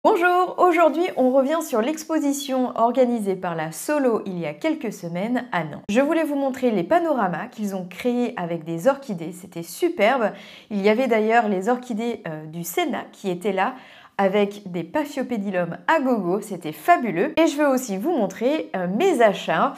Bonjour, aujourd'hui on revient sur l'exposition organisée par la Solo il y a quelques semaines à Nantes. Je voulais vous montrer les panoramas qu'ils ont créés avec des orchidées, c'était superbe. Il y avait d'ailleurs les orchidées du Sénat qui étaient là avec des Paphiopedilum à gogo, c'était fabuleux. Et je veux aussi vous montrer mes achats.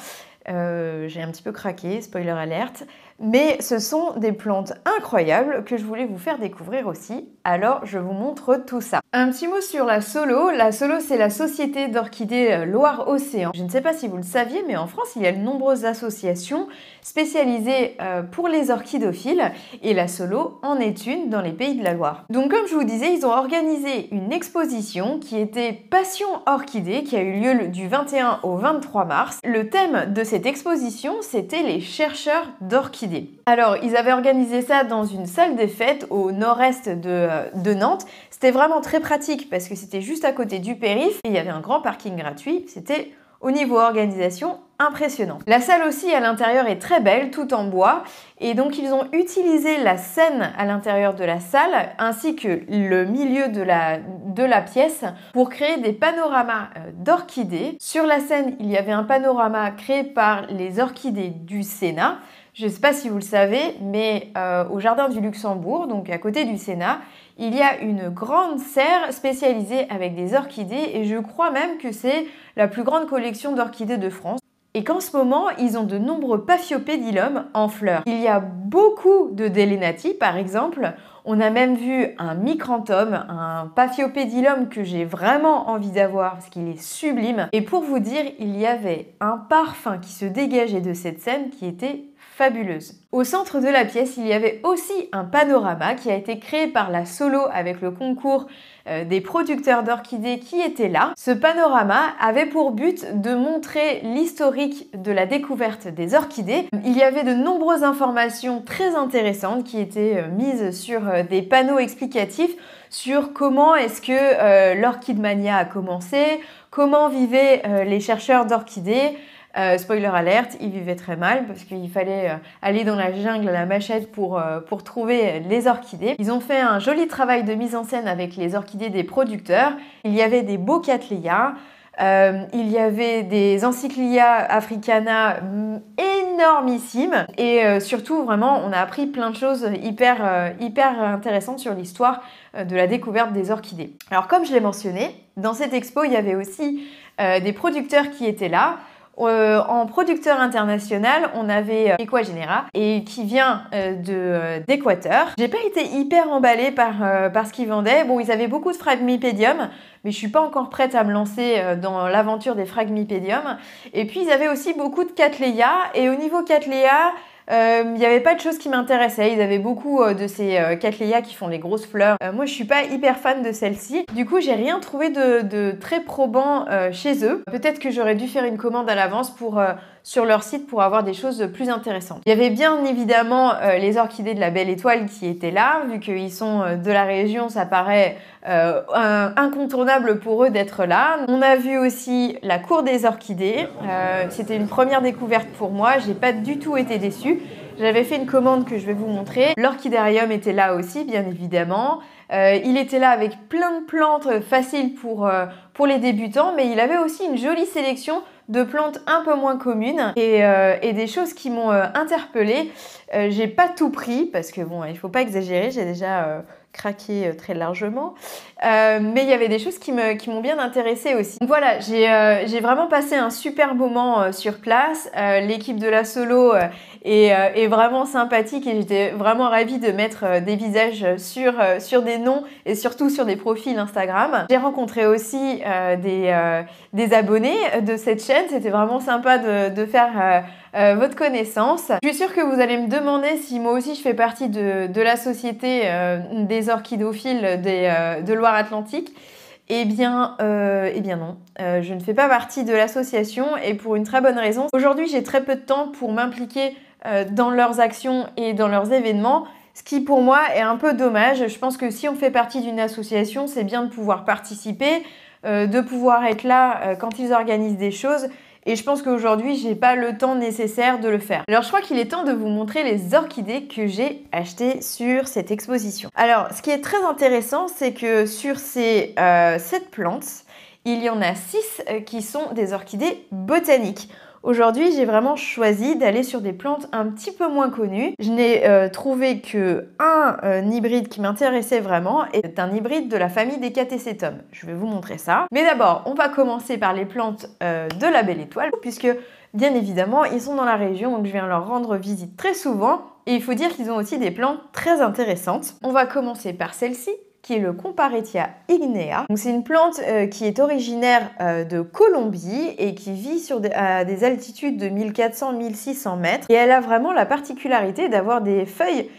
J'ai un petit peu craqué, spoiler alerte, mais ce sont des plantes incroyables que je voulais vous faire découvrir aussi, alors je vous montre tout ça. Un petit mot sur la Solo. La Solo, c'est la Société d'Orchidées Loire-Océan. Je ne sais pas si vous le saviez, mais en France, il y a de nombreuses associations spécialisées pour les orchidophiles, et la Solo en est une dans les Pays de la Loire. Donc comme je vous disais, ils ont organisé une exposition qui était Passion Orchidée, qui a eu lieu du 21 au 23 mars. Le thème de cette exposition, c'était les chercheurs d'orchidées. Alors, ils avaient organisé ça dans une salle des fêtes au nord-est de Nantes. C'était vraiment très pratique parce que c'était juste à côté du périph' et il y avait un grand parking gratuit. C'était au niveau organisation impressionnant. La salle aussi à l'intérieur est très belle, tout en bois, et donc ils ont utilisé la scène à l'intérieur de la salle ainsi que le milieu de la pièce pour créer des panoramas d'orchidées. Sur la scène, il y avait un panorama créé par les orchidées du Sénat. Je ne sais pas si vous le savez, mais au Jardin du Luxembourg, donc à côté du Sénat, il y a une grande serre spécialisée avec des orchidées et je crois même que c'est la plus grande collection d'orchidées de France. Et qu'en ce moment, ils ont de nombreux Paphiopedilum en fleurs. Il y a beaucoup de Delenati, par exemple. On a même vu un Micranthum, un Paphiopedilum que j'ai vraiment envie d'avoir parce qu'il est sublime. Et pour vous dire, il y avait un parfum qui se dégageait de cette scène qui était fabuleuse. Au centre de la pièce, il y avait aussi un panorama qui a été créé par la Solo avec le concours des producteurs d'orchidées qui étaient là. Ce panorama avait pour but de montrer l'historique de la découverte des orchidées. Il y avait de nombreuses informations très intéressantes qui étaient mises sur des panneaux explicatifs sur comment est-ce que l'Orchidmania a commencé, comment vivaient les chercheurs d'orchidées. Spoiler alerte, ils vivaient très mal parce qu'il fallait aller dans la jungle à la machette pour trouver les orchidées. Ils ont fait un joli travail de mise en scène avec les orchidées des producteurs. Il y avait des beaux Cattleya, il y avait des Encyclia africana énormissimes et surtout vraiment on a appris plein de choses hyper intéressantes sur l'histoire de la découverte des orchidées. Alors comme je l'ai mentionné, dans cette expo il y avait aussi des producteurs qui étaient là. En producteur international, on avait Equagenera et qui vient d'Équateur. J'ai pas été hyper emballée par ce qu'ils vendaient. Bon, ils avaient beaucoup de Phragmipedium, mais je suis pas encore prête à me lancer dans l'aventure des Phragmipedium. Et puis ils avaient aussi beaucoup de Cattleya et au niveau Cattleya, il n'y avait pas de choses qui m'intéressaient. Ils avaient beaucoup de ces Cattleya qui font les grosses fleurs. Moi, je suis pas hyper fan de celles-ci. Du coup, j'ai rien trouvé de très probant chez eux. Peut-être que j'aurais dû faire une commande à l'avance sur leur site pour avoir des choses plus intéressantes. Il y avait bien évidemment les orchidées de la Belle Étoile qui étaient là. Vu qu'ils sont de la région, ça paraît incontournable pour eux d'être là. On a vu aussi la cour des orchidées. C'était une première découverte pour moi. J'ai pas du tout été déçue. J'avais fait une commande que je vais vous montrer. L'orchidarium était là aussi, bien évidemment. Il était là avec plein de plantes faciles pour les débutants, mais il avait aussi une jolie sélection de plantes un peu moins communes et des choses qui m'ont interpellée. J'ai pas tout pris parce que bon, il faut pas exagérer, j'ai déjà craqué très largement, mais il y avait des choses qui m'ont bien intéressée aussi. Donc voilà, j'ai vraiment passé un super moment sur place. L'équipe de la Solo est vraiment sympathique et j'étais vraiment ravie de mettre des visages sur des noms et surtout sur des profils Instagram. J'ai rencontré aussi des abonnés de cette chaîne, c'était vraiment sympa de faire votre connaissance. Je suis sûre que vous allez me demander si moi aussi je fais partie de la société des orchidophiles de Loire-Atlantique. Eh bien non, je ne fais pas partie de l'association et pour une très bonne raison. Aujourd'hui, j'ai très peu de temps pour m'impliquer dans leurs actions et dans leurs événements, ce qui pour moi est un peu dommage. Je pense que si on fait partie d'une association, c'est bien de pouvoir participer, de pouvoir être là quand ils organisent des choses et je pense qu'aujourd'hui, j'ai pas le temps nécessaire de le faire. Alors, je crois qu'il est temps de vous montrer les orchidées que j'ai achetées sur cette exposition. Alors, ce qui est très intéressant, c'est que sur ces 7 plantes, il y en a 6 qui sont des orchidées botaniques. Aujourd'hui, j'ai vraiment choisi d'aller sur des plantes un petit peu moins connues. Je n'ai trouvé qu'un hybride qui m'intéressait vraiment, et c'est un hybride de la famille des Catasetum. Je vais vous montrer ça. Mais d'abord, on va commencer par les plantes de la Belle Étoile, puisque bien évidemment, ils sont dans la région, donc je viens leur rendre visite très souvent. Et il faut dire qu'ils ont aussi des plantes très intéressantes. On va commencer par celle-ci, qui est le Comparetia ignea. C'est une plante qui est originaire de Colombie et qui vit à des altitudes de 1400-1600 mètres. Et elle a vraiment la particularité d'avoir des feuilles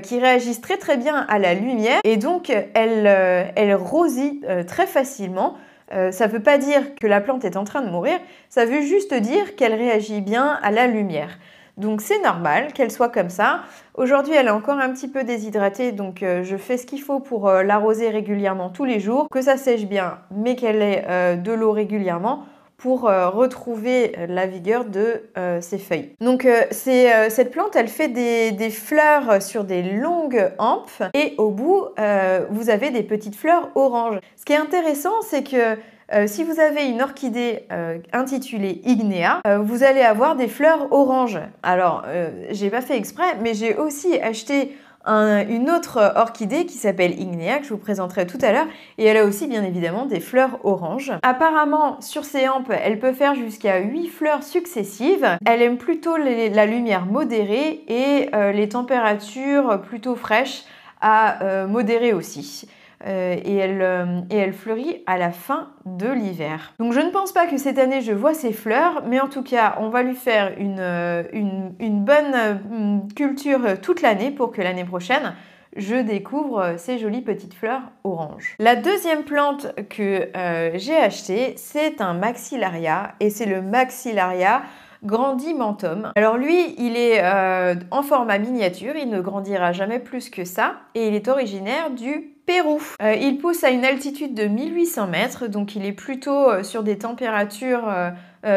qui réagissent très très bien à la lumière, et donc elle rosit très facilement. Ça ne veut pas dire que la plante est en train de mourir, ça veut juste dire qu'elle réagit bien à la lumière. Donc c'est normal qu'elle soit comme ça. Aujourd'hui, elle est encore un petit peu déshydratée, donc je fais ce qu'il faut pour l'arroser régulièrement tous les jours, que ça sèche bien, mais qu'elle ait de l'eau régulièrement pour retrouver la vigueur de ses feuilles. Donc cette plante, elle fait des fleurs sur des longues hampes, et au bout, vous avez des petites fleurs oranges. Ce qui est intéressant, c'est que si vous avez une orchidée intitulée Ignea, vous allez avoir des fleurs oranges. Alors, j'ai pas fait exprès, mais j'ai aussi acheté une autre orchidée qui s'appelle Ignea, que je vous présenterai tout à l'heure, et elle a aussi bien évidemment des fleurs oranges. Apparemment, sur ses hampes, elle peut faire jusqu'à 8 fleurs successives. Elle aime plutôt la lumière modérée et les températures plutôt fraîches à modérées aussi. Et elle fleurit à la fin de l'hiver. Donc je ne pense pas que cette année je vois ses fleurs, mais en tout cas on va lui faire une bonne culture toute l'année pour que l'année prochaine je découvre ces jolies petites fleurs oranges. La deuxième plante que j'ai achetée, c'est un Maxillaria, et c'est le Maxillaria Grandimentum. Alors lui, il est en format miniature, il ne grandira jamais plus que ça, et il est originaire du Pérou. Il pousse à une altitude de 1800 mètres, donc il est plutôt sur des températures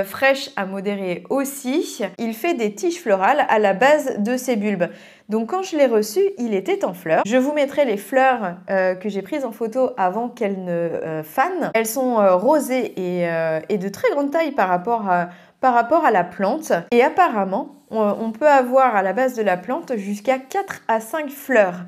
fraîches à modérées aussi. Il fait des tiges florales à la base de ses bulbes. Donc quand je l'ai reçu, il était en fleurs. Je vous mettrai les fleurs que j'ai prises en photo avant qu'elles ne fanent. Elles sont rosées et de très grande taille par rapport à la plante. Et apparemment, on peut avoir à la base de la plante jusqu'à 4 à 5 fleurs.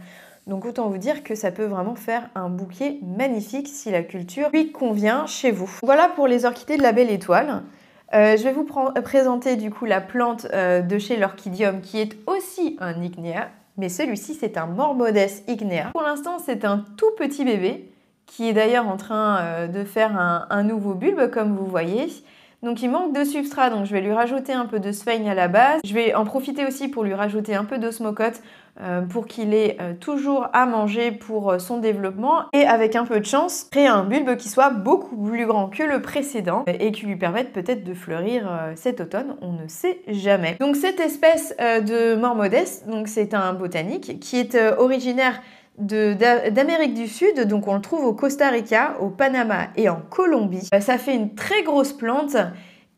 Donc autant vous dire que ça peut vraiment faire un bouquet magnifique si la culture lui convient chez vous. Voilà pour les orchidées de la Belle Étoile. Je vais vous présenter du coup la plante de chez l'Orchidium, qui est aussi un Ignea, mais celui-ci c'est un Mormodes Ignea. Pour l'instant c'est un tout petit bébé qui est d'ailleurs en train de faire un nouveau bulbe, comme vous voyez. Donc il manque de substrat, donc je vais lui rajouter un peu de sphaigne à la base. Je vais en profiter aussi pour lui rajouter un peu d'osmocote pour qu'il ait toujours à manger pour son développement, et avec un peu de chance, créer un bulbe qui soit beaucoup plus grand que le précédent et qui lui permette peut-être de fleurir cet automne, on ne sait jamais. Donc cette espèce de Mormodes, donc c'est un botanique qui est originaire d'Amérique du Sud, donc on le trouve au Costa Rica, au Panama et en Colombie. Ça fait une très grosse plante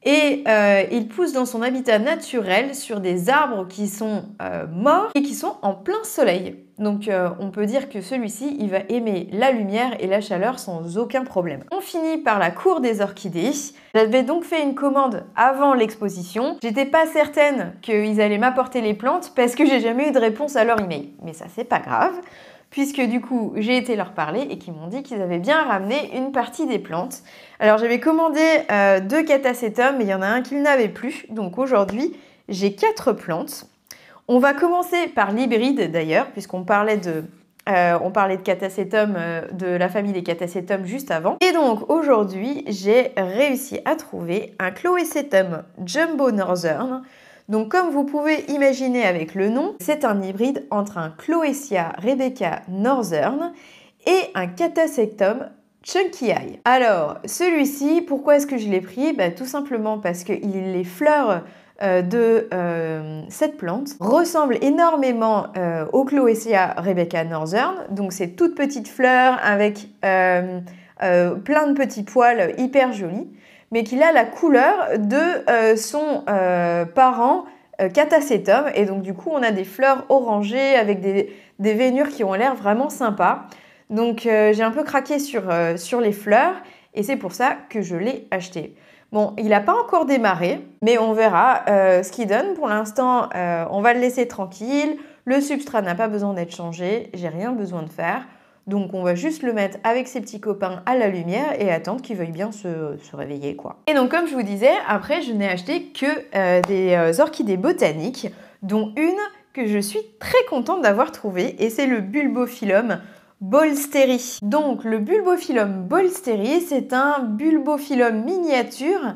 et il pousse dans son habitat naturel sur des arbres qui sont morts et qui sont en plein soleil. Donc on peut dire que celui-ci, il va aimer la lumière et la chaleur sans aucun problème. On finit par la cour des orchidées. J'avais donc fait une commande avant l'exposition. J'étais pas certaine qu'ils allaient m'apporter les plantes parce que j'ai jamais eu de réponse à leur email. Mais ça, c'est pas grave, puisque du coup, j'ai été leur parler et qu'ils m'ont dit qu'ils avaient bien ramené une partie des plantes. Alors, j'avais commandé 2 Catasetum, mais il y en a un qui n'avait plus. Donc aujourd'hui, j'ai 4 plantes. On va commencer par l'hybride d'ailleurs, puisqu'on parlait de Catasetum, de la famille des Catasetum juste avant. Et donc aujourd'hui, j'ai réussi à trouver un Chloesetum Jumbo Northern. Donc comme vous pouvez imaginer avec le nom, c'est un hybride entre un Chloesia Rebecca Northern et un Catasetum Chunky Eye. Alors celui-ci, pourquoi est-ce que je l'ai pris? Tout simplement parce que les fleurs de cette plante ressemble énormément au Chloesia Rebecca Northern. Donc c'est toutes petites fleurs avec plein de petits poils hyper jolis, mais qu'il a la couleur de son parent Catasetum. Et donc du coup, on a des fleurs orangées avec des veinures qui ont l'air vraiment sympas. Donc j'ai un peu craqué sur les fleurs et c'est pour ça que je l'ai acheté. Bon, il n'a pas encore démarré, mais on verra ce qu'il donne. Pour l'instant, on va le laisser tranquille. Le substrat n'a pas besoin d'être changé, j'ai rien besoin de faire. Donc on va juste le mettre avec ses petits copains à la lumière et attendre qu'il veuille bien se réveiller, quoi. Et donc comme je vous disais, après je n'ai acheté que des orchidées botaniques, dont une que je suis très contente d'avoir trouvée, et c'est le Bulbophyllum Bolsteri. Donc le Bulbophyllum Bolsteri, c'est un bulbophyllum miniature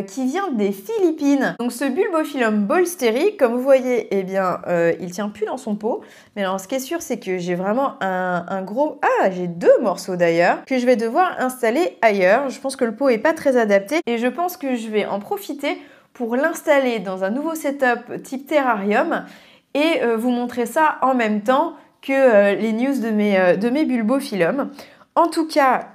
qui vient des Philippines. Donc ce Bulbophyllum Bolsteri, comme vous voyez, eh bien, il tient plus dans son pot. Mais alors ce qui est sûr, c'est que j'ai vraiment un gros... Ah, j'ai 2 morceaux d'ailleurs, que je vais devoir installer ailleurs. Je pense que le pot est pas très adapté et je pense que je vais en profiter pour l'installer dans un nouveau setup type terrarium et vous montrer ça en même temps que les news de mes bulbophyllums. En tout cas,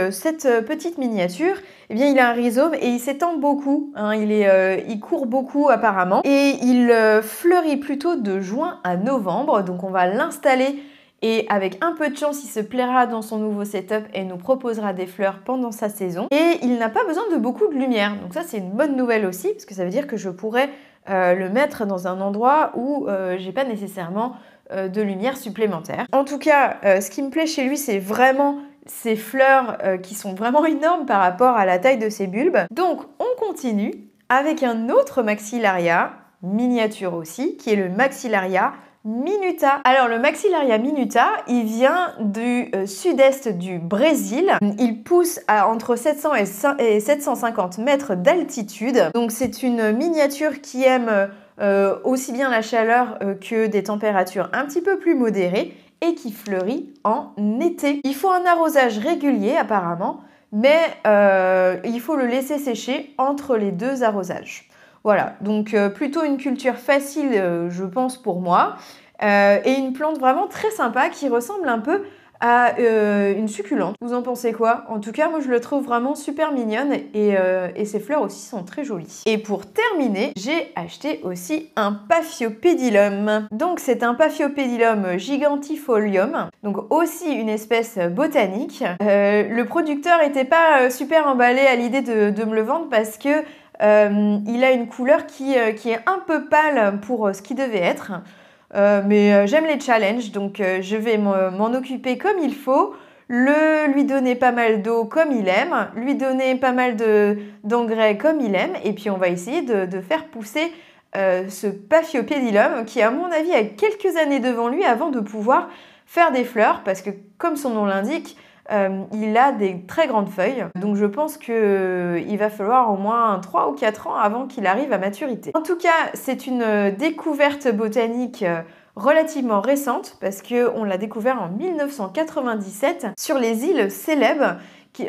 cette petite miniature, eh bien, il a un rhizome et il s'étend beaucoup. Hein, il court beaucoup apparemment. Et il fleurit plutôt de juin à novembre. Donc on va l'installer et avec un peu de chance, il se plaira dans son nouveau setup et nous proposera des fleurs pendant sa saison. Et il n'a pas besoin de beaucoup de lumière. Donc ça, c'est une bonne nouvelle aussi parce que ça veut dire que je pourrais le mettre dans un endroit où j'ai pas nécessairement de lumière supplémentaire. En tout cas, ce qui me plaît chez lui, c'est vraiment ces fleurs qui sont vraiment énormes par rapport à la taille de ses bulbes. Donc, on continue avec un autre maxillaria, miniature aussi, qui est le Maxillaria minuta. Alors, le Maxillaria minuta, il vient du sud-est du Brésil. Il pousse à entre 700 et 750 mètres d'altitude. Donc, c'est une miniature qui aime aussi bien la chaleur que des températures un petit peu plus modérées et qui fleurit en été. Il faut un arrosage régulier apparemment, mais il faut le laisser sécher entre les 2 arrosages. Voilà, donc plutôt une culture facile, je pense, pour moi, et une plante vraiment très sympa qui ressemble un peu à une succulente. Vous en pensez quoi? En tout cas, moi je le trouve vraiment super mignonne et ses fleurs aussi sont très jolies. Et pour terminer, j'ai acheté aussi un Paphiopedilum. Donc c'est un Paphiopedilum gigantifolium, donc aussi une espèce botanique. Le producteur n'était pas super emballé à l'idée de me le vendre parce que il a une couleur qui est un peu pâle pour ce qu'il devait être. Mais j'aime les challenges, donc je vais m'en occuper comme il faut, lui donner pas mal d'eau comme il aime, lui donner pas mal d'engrais comme il aime, et puis on va essayer de faire pousser ce Paphiopedilum qui, à mon avis, a quelques années devant lui avant de pouvoir faire des fleurs, parce que comme son nom l'indique, il a des très grandes feuilles, donc je pense qu'il va falloir au moins 3 ou 4 ans avant qu'il arrive à maturité. En tout cas, c'est une découverte botanique relativement récente parce qu'on l'a découvert en 1997 sur les îles Célèbes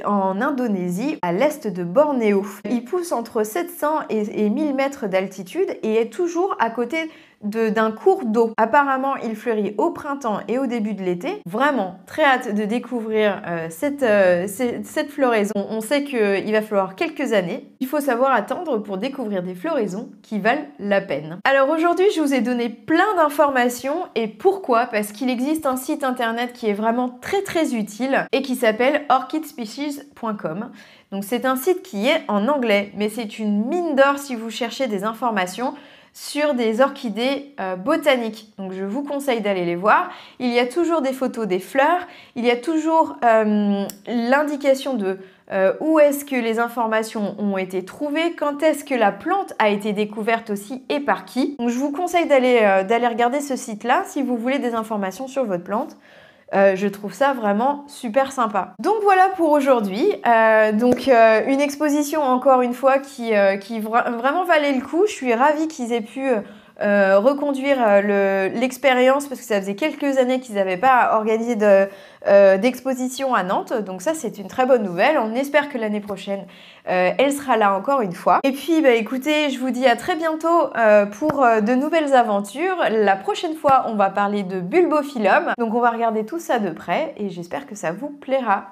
en Indonésie, à l'est de Bornéo. Il pousse entre 700 et 1000 mètres d'altitude et est toujours à côté d'un cours d'eau. Apparemment, il fleurit au printemps et au début de l'été. Vraiment, très hâte de découvrir cette floraison. On sait qu'il va falloir quelques années. Il faut savoir attendre pour découvrir des floraisons qui valent la peine. Alors aujourd'hui, je vous ai donné plein d'informations. Et pourquoi? Parce qu'il existe un site internet qui est vraiment très utile et qui s'appelle orchidspecies.com. Donc c'est un site qui est en anglais, mais c'est une mine d'or si vous cherchez des informations sur des orchidées botaniques. Donc je vous conseille d'aller les voir. Il y a toujours des photos des fleurs, il y a toujours l'indication de où est-ce que les informations ont été trouvées, quand est-ce que la plante a été découverte aussi et par qui. Donc je vous conseille d'aller regarder ce site-là si vous voulez des informations sur votre plante. Je trouve ça vraiment super sympa. Donc voilà pour aujourd'hui. Une exposition encore une fois qui vraiment valait le coup. Je suis ravie qu'ils aient pu reconduire l'expérience parce que ça faisait quelques années qu'ils n'avaient pas organisé d'exposition à Nantes. Donc ça, c'est une très bonne nouvelle. On espère que l'année prochaine, elle sera là encore une fois. Et puis, écoutez, je vous dis à très bientôt pour de nouvelles aventures. La prochaine fois, on va parler de Bulbophyllum. Donc on va regarder tout ça de près et j'espère que ça vous plaira.